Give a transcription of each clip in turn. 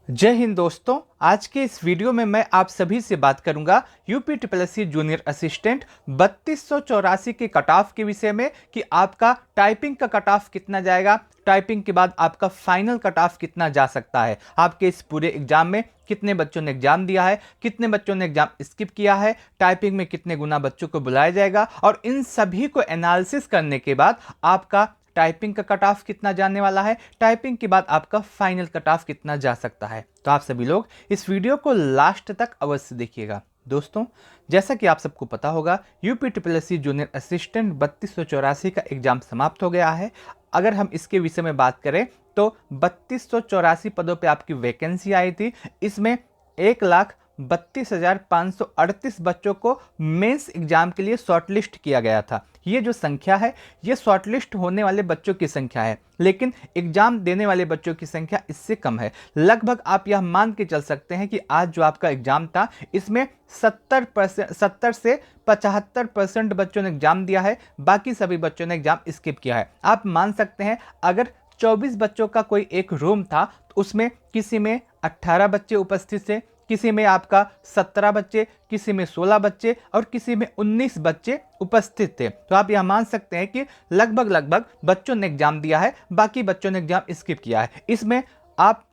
जय हिंद दोस्तों। आज के इस वीडियो में मैं आप सभी से बात करूंगा यूपी ट्रिपल जूनियर असिस्टेंट 3284 के कट ऑफ के विषय में कि आपका टाइपिंग का कट ऑफ कितना जाएगा, टाइपिंग के बाद आपका फाइनल कट ऑफ कितना जा सकता है, आपके इस पूरे एग्जाम में कितने बच्चों ने एग्जाम दिया है, कितने बच्चों ने एग्जाम स्किप किया है, टाइपिंग में कितने गुना बच्चों को बुलाया जाएगा और इन सभी को एनालिसिस करने के बाद आपका टाइपिंग का कट ऑफ कितना जाने वाला है, टाइपिंग के बाद आपका फाइनल कट ऑफ कितना जा सकता है। तो आप सभी लोग इस वीडियो को लास्ट तक अवश्य देखिएगा। दोस्तों, जैसा कि आप सबको पता होगा, यूपी ट्रिपल जूनियर असिस्टेंट 3284 का एग्जाम समाप्त हो गया है। अगर हम इसके विषय में बात करें तो 3284 पदों पे आपकी वैकेंसी आई थी। इसमें 1,32,538 बच्चों को मेंस एग्जाम के लिए शॉर्टलिस्ट किया गया था। ये जो संख्या है, ये शॉर्टलिस्ट होने वाले बच्चों की संख्या है, लेकिन एग्जाम देने वाले बच्चों की संख्या इससे कम है। लगभग आप यह मान के चल सकते हैं कि आज जो आपका एग्जाम था, इसमें 70 से 75% बच्चों ने एग्जाम दिया है, बाकी सभी बच्चों ने एग्जाम स्किप किया है। आप मान सकते हैं अगर 24 बच्चों का कोई एक रूम था तो उसमें किसी में 18 बच्चे उपस्थित थे, किसी में आपका 17 बच्चे, किसी में 16 बच्चे और किसी में 19 बच्चे उपस्थित थे। तो आप यह मान सकते हैं कि लगभग बच्चों ने एग्जाम दिया है, बाकी बच्चों ने एग्जाम स्किप किया है। इसमें आप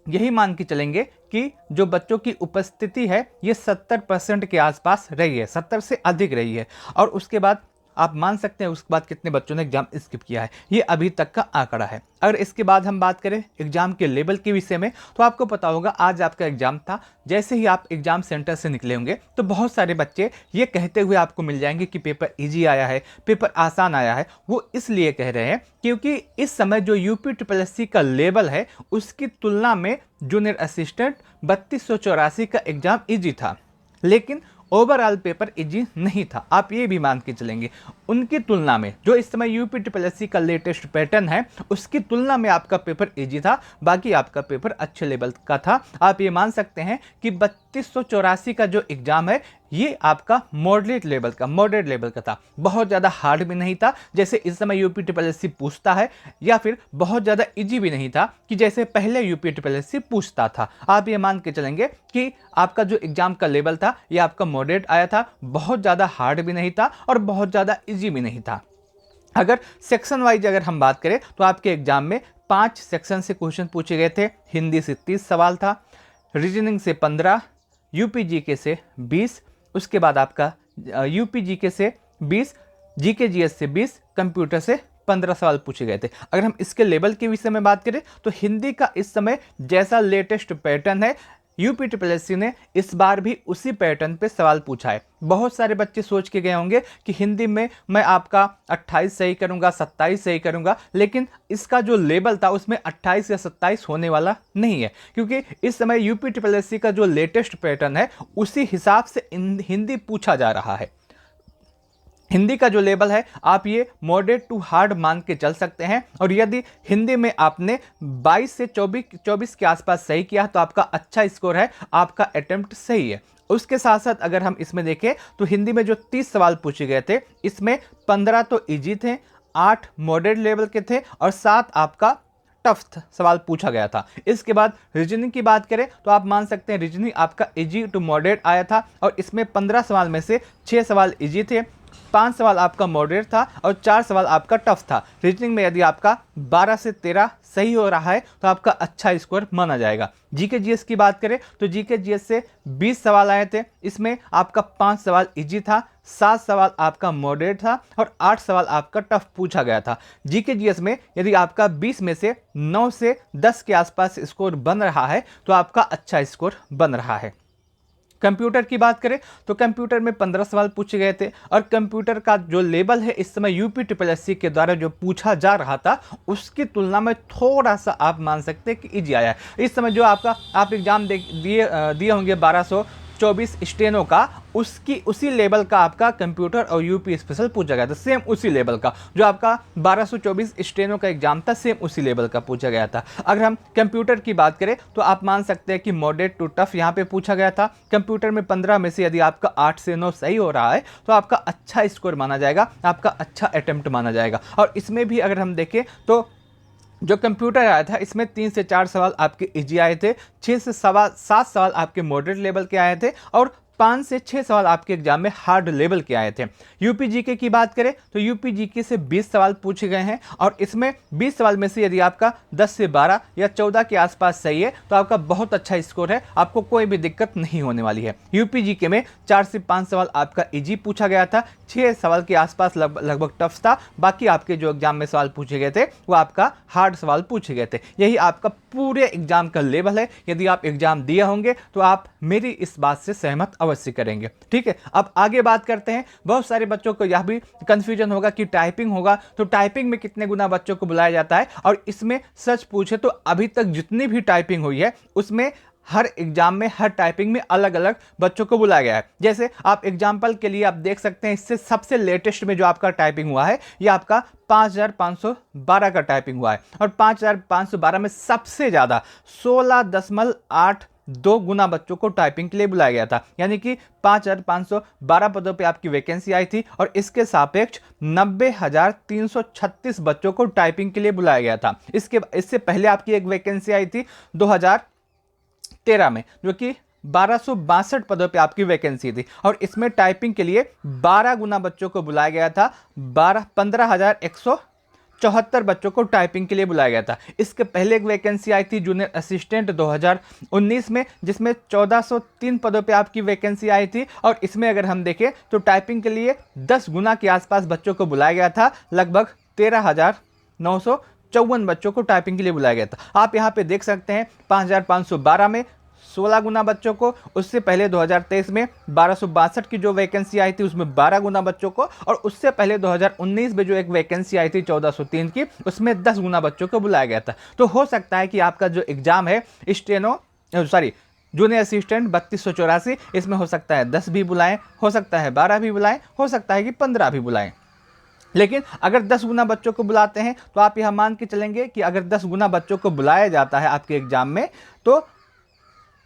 यही मान के चलेंगे कि जो बच्चों की उपस्थिति है ये 70% के आसपास रही है, 70 से अधिक रही है। और उसके बाद आप मान सकते हैं उसके बाद कितने बच्चों ने एग्जाम स्किप किया है, ये अभी तक का आंकड़ा है। अगर इसके बाद हम बात करें एग्जाम के लेवल के विषय में, तो आपको पता होगा आज आपका एग्जाम था। जैसे ही आप एग्जाम सेंटर से निकले होंगे तो बहुत सारे बच्चे ये कहते हुए आपको मिल जाएंगे कि पेपर इजी आया है, पेपर आसान आया है। वो इसलिए कह रहे हैं क्योंकि इस समय जो यूपी ट्रिपल एससी का लेवल है उसकी तुलना में जूनियर असिस्टेंट 3284 का एग्जाम इजी था, लेकिन ओवरऑल पेपर इजी नहीं था। आप ये भी मान के चलेंगे उनकी तुलना में जो इस समय यूपी ट्रिपल एससी का लेटेस्ट पैटर्न है उसकी तुलना में आपका पेपर इजी था, बाकी आपका पेपर अच्छे लेवल का था। आप ये मान सकते हैं कि 3284 का जो एग्जाम है ये आपका मॉडरेट लेवल का था। बहुत ज़्यादा हार्ड भी नहीं था जैसे इस समय यूपी ट्रिपल एससी पूछता है, या फिर बहुत ज़्यादा इजी भी नहीं था कि जैसे पहले यूपी ट्रिपल एससी पूछता था। आप ये मान के चलेंगे कि आपका जो एग्जाम का लेवल था ये आपका मॉडरेट आया था, बहुत ज़्यादा हार्ड भी नहीं था और बहुत ज़्यादा इजी भी नहीं था। अगर सेक्शन वाइज अगर हम बात करें तो आपके एग्जाम में 5 सेक्शन से क्वेश्चन पूछे गए थे। हिंदी से 30 सवाल था, रीजनिंग से 15, यूपी जीके से 20, उसके बाद आपका यूपी जीके से 20, जीके जीएस से 20, कंप्यूटर से 15 सवाल पूछे गए थे। अगर हम इसके लेवल के विषय में बात करें तो हिंदी का इस समय जैसा लेटेस्ट पैटर्न है, यूपी ट्रिपल एससी ने इस बार भी उसी पैटर्न पे सवाल पूछा है। बहुत सारे बच्चे सोच के गए होंगे कि हिंदी में मैं आपका 28 सही करूंगा, 27 सही करूंगा, लेकिन इसका जो लेवल था उसमें 28 या 27 होने वाला नहीं है, क्योंकि इस समय यूपी ट्रिपल एससी का जो लेटेस्ट पैटर्न है उसी हिसाब से हिंदी पूछा जा रहा है। हिंदी का जो लेवल है आप ये मॉडरेट टू हार्ड मान के चल सकते हैं, और यदि हिंदी में आपने 22 से 24 के आसपास सही किया तो आपका अच्छा स्कोर है, आपका अटेम्प्ट सही है। उसके साथ साथ अगर हम इसमें देखें तो हिंदी में जो 30 सवाल पूछे गए थे इसमें 15 तो इजी थे, 8 मॉडरेट लेवल के थे और 7 आपका टफ सवाल पूछा गया था। इसके बाद रीजनिंग की बात करें तो आप मान सकते हैं रीजनिंग आपका इजी टू मॉडरेट आया था, और इसमें 15 सवाल में से 6 सवाल इजी थे, 5 सवाल आपका मॉडरेट था और 4 सवाल आपका टफ था। रीजनिंग में यदि आपका 12 से 13 सही हो रहा है तो आपका अच्छा स्कोर माना जाएगा। जीके जीएस की बात करें तो जीके जीएस से 20 सवाल आए थे, इसमें आपका 5 सवाल इजी था, 7 सवाल आपका मॉडरेट था और 8 सवाल आपका टफ पूछा गया था। जीके जीएस में यदि आपका 20 में से 9 से 10 के आसपास स्कोर बन रहा है तो आपका अच्छा स्कोर बन रहा है। कंप्यूटर की बात करें तो कंप्यूटर में 15 सवाल पूछे गए थे, और कंप्यूटर का जो लेवल है इस समय यूपी ट्रिपल एससी के द्वारा जो पूछा जा रहा था उसकी तुलना में थोड़ा सा आप मान सकते हैं कि इजी आया है। इस समय जो आप एग्जाम दिए होंगे 1224 स्टेनो का, उसी लेवल का आपका कंप्यूटर और यूपी स्पेशल पूछा गया था, सेम उसी लेवल का। जो आपका 1224 स्टेनो का एग्जाम था सेम उसी लेवल का पूछा गया था। अगर हम कंप्यूटर की बात करें तो आप मान सकते हैं कि मॉडरेट टू टफ यहाँ पे पूछा गया था। कंप्यूटर में 15 में से यदि आपका 8 से 9 सही हो रहा है तो आपका अच्छा स्कोर माना जाएगा, आपका अच्छा अटेम्प्ट माना जाएगा। और इसमें भी अगर हम देखें तो जो कंप्यूटर आया था इसमें 3 से 4 सवाल आपके इजी आए थे, 6 से 7 सवाल आपके मॉडरेट लेवल के आए थे और 5 से 6 सवाल आपके एग्जाम में हार्ड लेवल के आए थे। यूपी जीके की बात करें तो यूपी जीके से 20 सवाल पूछे गए हैं और इसमें 20 सवाल में से यदि आपका 10 से 12 या 14 के आसपास सही है तो आपका बहुत अच्छा स्कोर है, आपको कोई भी दिक्कत नहीं होने वाली है। यूपी जीके में 4 से 5 सवाल आपका इजी पूछा गया था, 6 सवाल के आसपास लगभग टफ था, बाकी आपके जो एग्जाम में सवाल पूछे गए थे वो आपका हार्ड सवाल पूछे गए थे। यही आपका पूरे एग्जाम का लेवल है। यदि आप एग्जाम दिए होंगे तो आप मेरी इस बात से सहमत अवश्य करेंगे। ठीक है, अब आगे बात करते हैं। बहुत सारे बच्चों को यह भी कंफ्यूजन होगा कि टाइपिंग होगा तो टाइपिंग में कितने गुना बच्चों को बुलाया जाता है, और इसमें सच पूछे तो अभी तक जितनी भी टाइपिंग हुई है उसमें हर एग्जाम में हर टाइपिंग में अलग अलग बच्चों को बुलाया गया है। जैसे आप एग्जाम्पल के लिए आप देख सकते हैं, इससे सबसे लेटेस्ट में जो आपका टाइपिंग हुआ है ये आपका 5512 का टाइपिंग हुआ है, और 5512 में सबसे ज़्यादा 16.82 गुना बच्चों को टाइपिंग के लिए बुलाया गया था। यानी कि 5512 पदों पे आपकी वैकेंसी आई थी और इसके सापेक्ष 90,336 बच्चों को टाइपिंग के लिए बुलाया गया था। इससे पहले आपकी एक वैकेंसी आई थी 2013 में, जो कि 1262 पदों पे आपकी वैकेंसी थी और इसमें टाइपिंग के लिए 12 गुना बच्चों को बुलाया गया था। 15,174 बच्चों को टाइपिंग के लिए बुलाया गया था। इसके पहले एक वैकेंसी आई थी जूनियर असिस्टेंट 2019 में, जिसमें 1403 पदों पे आपकी वैकेंसी आई थी और इसमें अगर हम देखें तो टाइपिंग के लिए 10 गुना के आसपास बच्चों को बुलाया गया था। लगभग 13,954 बच्चों को टाइपिंग के लिए बुलाया गया था। आप यहाँ पे देख सकते हैं 5512 में 16 गुना बच्चों को, उससे पहले 2023 में 1262 की जो वैकेंसी आई थी उसमें 12 गुना बच्चों को, और उससे पहले 2019 में जो एक वैकेंसी आई थी 1403 की उसमें 10 गुना बच्चों को बुलाया गया था। तो हो सकता है कि आपका जो एग्जाम है जूनियर असिस्टेंट 3284, इसमें हो सकता है 10 भी बुलाएं, हो सकता है 12 भी बुलाएं, हो सकता है कि 15 भी बुलाएं। लेकिन अगर 10 गुना बच्चों को बुलाते हैं तो आप यह मान के चलेंगे कि अगर 10 गुना बच्चों को बुलाया जाता है आपके एग्जाम में तो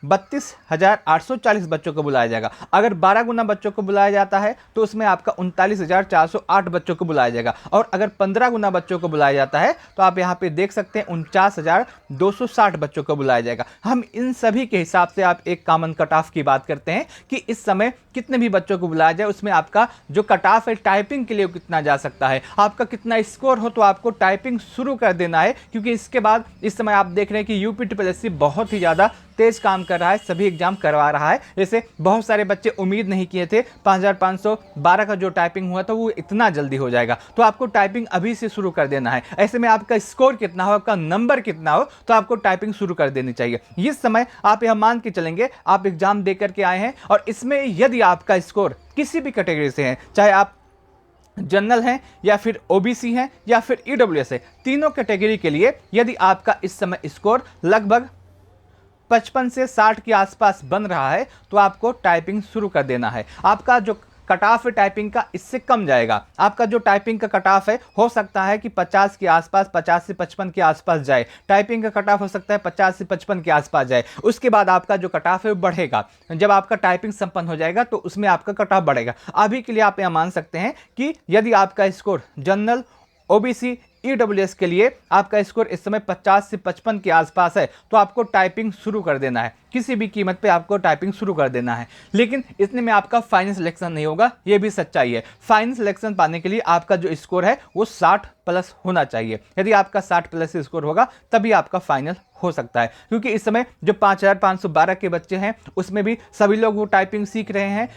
32,840 बच्चों को बुलाया जाएगा। अगर 12 गुना बच्चों को बुलाया जाता है तो उसमें आपका 39,408 बच्चों को बुलाया जाएगा, और अगर 15 गुना बच्चों को बुलाया जाता है तो आप यहाँ पे देख सकते हैं 49,260 बच्चों को बुलाया जाएगा। हम इन सभी के हिसाब से आप एक कॉमन कट ऑफ की बात करते हैं कि इस समय कितने भी बच्चों को बुलाया जाए उसमें आपका जो कट ऑफ है टाइपिंग के लिए कितना जा सकता है, आपका कितना स्कोर हो तो आपको टाइपिंग शुरू कर देना है। क्योंकि इसके बाद इस समय आप देख रहे हैं कि यूपी ट्रिपल बहुत ही ज़्यादा तेज काम कर रहा है, सभी एग्जाम करवा रहा है। जैसे बहुत सारे बच्चे उम्मीद नहीं किए थे 5512 का जो टाइपिंग हुआ था वो इतना जल्दी हो जाएगा, तो आपको टाइपिंग अभी से शुरू कर देना है। ऐसे में आपका स्कोर कितना हो, आपका नंबर कितना हो, तो आपको टाइपिंग शुरू कर देनी चाहिए। इस समय आप यह मान के चलेंगे आप एग्जाम दे करके आए हैं और इसमें यदि आपका स्कोर किसी भी कैटेगरी से है, चाहे आप जनरल हैं या फिर ओबीसी हैं या फिर ईडब्ल्यूएस है, तीनों कैटेगरी के लिए यदि आपका इस समय स्कोर लगभग 55 से 60 के आसपास बन रहा है तो आपको टाइपिंग शुरू कर देना है। आपका जो कट ऑफ है टाइपिंग का इससे कम जाएगा। आपका जो टाइपिंग का कट ऑफ है हो सकता है कि 50 के आसपास, 50 से 55 के आसपास जाए। टाइपिंग का कट ऑफ हो सकता है 50 से 55 के आसपास जाए। उसके बाद आपका जो कट ऑफ है वो बढ़ेगा। जब आपका टाइपिंग संपन्न हो जाएगा तो उसमें आपका कट ऑफ बढ़ेगा। अभी के लिए आप यह मान सकते हैं कि यदि आपका स्कोर जनरल, ओबीसी, ईडब्ल्यूएस के लिए आपका स्कोर इस समय 50 से 55 के आसपास है तो आपको टाइपिंग शुरू कर देना है। किसी भी कीमत पे आपको टाइपिंग शुरू कर देना है। लेकिन इतने में आपका फाइनल सिलेक्शन नहीं होगा, ये भी सच्चाई है। फाइनल सिलेक्शन पाने के लिए आपका जो स्कोर है वो 60 प्लस होना चाहिए। यदि आपका 60 प्लस स्कोर होगा तभी आपका फाइनल हो सकता है। क्योंकि इस समय जो 5512 के बच्चे हैं उसमें भी सभी लोग वो टाइपिंग सीख रहे हैं।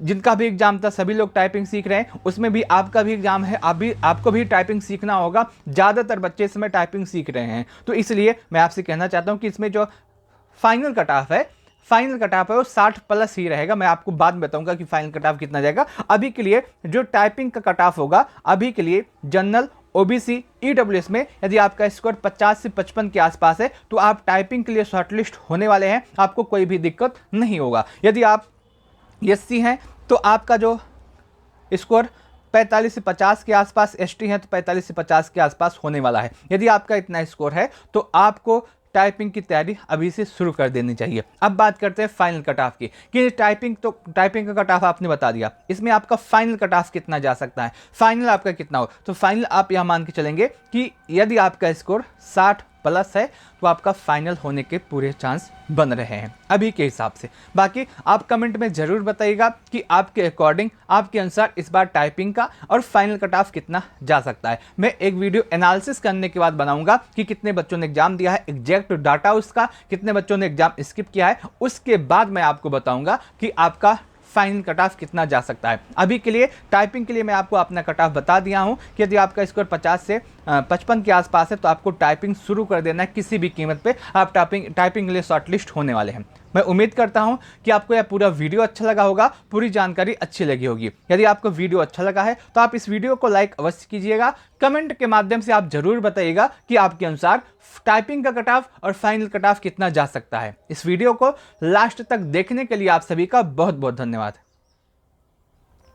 जिनका भी एग्जाम था सभी लोग टाइपिंग सीख रहे हैं, उसमें भी आपका भी एग्जाम है, आपको भी टाइपिंग सीखना होगा। ज़्यादातर बच्चे इस समय टाइपिंग सीख रहे हैं, तो इसलिए मैं आपसे कहना चाहता हूँ कि इसमें जो फाइनल कट ऑफ है वो 60 प्लस ही रहेगा। मैं आपको बाद में बताऊंगा कि फाइनल कट ऑफ कितना जाएगा। अभी के लिए जो टाइपिंग का कट ऑफ होगा, अभी के लिए जनरल, ओबीसी, ईडब्ल्यूएस में यदि आपका स्कोर 50 से 55 के आसपास है तो आप टाइपिंग के लिए शॉर्टलिस्ट होने वाले हैं, आपको कोई भी दिक्कत नहीं होगा। यदि आप एससी हैं तो आपका जो स्कोर 45 से 50 के आसपास, एसटी हैं तो 45 से 50 के आसपास होने वाला है। यदि आपका इतना स्कोर है तो आपको टाइपिंग की तैयारी अभी से शुरू कर देनी चाहिए। अब बात करते हैं फाइनल कट ऑफ की, कि टाइपिंग का कट ऑफ आपने बता दिया, इसमें आपका फाइनल कट ऑफ कितना जा सकता है, फाइनल आपका कितना हो। तो फाइनल आप यह मान के चलेंगे कि यदि आपका स्कोर 60 प्लस है तो आपका फाइनल होने के पूरे चांस बन रहे हैं अभी के हिसाब से। बाकी आप कमेंट में ज़रूर बताइएगा कि आपके अकॉर्डिंग, आपके अनुसार इस बार टाइपिंग का और फाइनल कट ऑफ कितना जा सकता है। मैं एक वीडियो एनालिसिस करने के बाद बनाऊंगा कि कितने बच्चों ने एग्जाम दिया है, एग्जैक्ट डाटा उसका, कितने बच्चों ने एग्जाम स्किप किया है, उसके बाद मैं आपको बताऊंगा कि आपका फाइनल कट ऑफ कितना जा सकता है। अभी के लिए टाइपिंग के लिए मैं आपको अपना कट ऑफ बता दिया हूं कि यदि आपका स्कोर 50 से 55 के आसपास है तो आपको टाइपिंग शुरू कर देना है। किसी भी कीमत पे आप टाइपिंग के लिए शॉर्टलिस्ट होने वाले हैं। मैं उम्मीद करता हूं कि आपको यह पूरा वीडियो अच्छा लगा होगा, पूरी जानकारी अच्छी लगी होगी। यदि आपको वीडियो अच्छा लगा है तो आप इस वीडियो को लाइक अवश्य कीजिएगा। कमेंट के माध्यम से आप जरूर बताइएगा कि आपके अनुसार टाइपिंग का कट ऑफ और फाइनल कट ऑफ कितना जा सकता है। इस वीडियो को लास्ट तक देखने के लिए आप सभी का बहुत बहुत धन्यवाद।